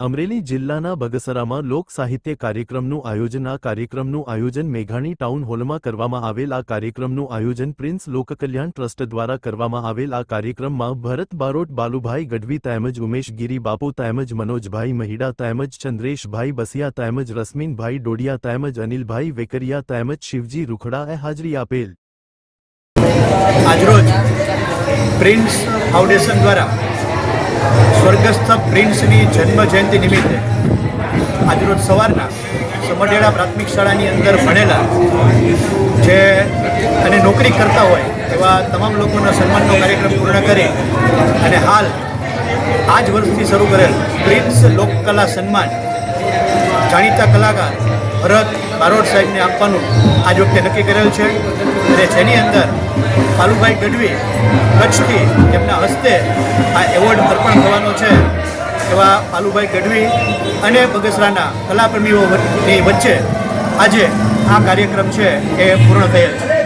અમરેલી જિલ્લાના બગસરામાં લોક સાહિત્ય કાર્યક્રમનું આયોજન આ કાર્યક્રમનું આયોજન મેઘાણી ટાઉન હોલમાં કરવામાં આવેલ આ કાર્યક્રમનું આયોજન પ્રિન્સ લોકકલ્યાણ ટ્રસ્ટ દ્વારા કરવામાં આવેલ આ કાર્યક્રમમાં ભરત બારોટ બાલુભાઈ ગઢવી તેમજ ઉમેશ ગીરી બાપુ તેમજ મનોજભાઈ મહિડા તેમજ ચંદ્રેશભાઈ બસિયા તેમજ રશ્મિનભાઈ ડોડિયા તેમજ અનિલભાઈ વેકરિયા તેમજ શિવજી રૂખડાએ હાજરી આપેલ। આજરોજ પ્રિન્સ ફાઉન્ડેશન દ્વારા સ્વર્ગસ્થ પ્રિન્સની જન્મ જયંતિ નિમિત્તે આજરોજ સવારના સમઢિયાળા પ્રાથમિક શાળાની અંદર ભણેલા જે અને નોકરી કરતા હોય એવા તમામ લોકોના સન્માનનો કાર્યક્રમ પૂર્ણ કરી અને હાલ આ જ વર્ષથી શરૂ કરેલ પ્રિન્સ લોકકલા સન્માન જાણીતા કલાકાર ભરત બારોટ સાહેબને આપવાનું આજ વખતે નક્કી કરેલ છે અને જેની અંદર બાલુભાઈ ગઢવી કચ્છથી એમના હસ્તે આ એવોર્ડ અર્પણ થવાનો છે। એવા બાલુભાઈ ગઢવી અને બગસરાના કલાપ્રેમીઓની વચ્ચે આજે આ કાર્યક્રમ છે એ પૂર્ણ થયેલ છે।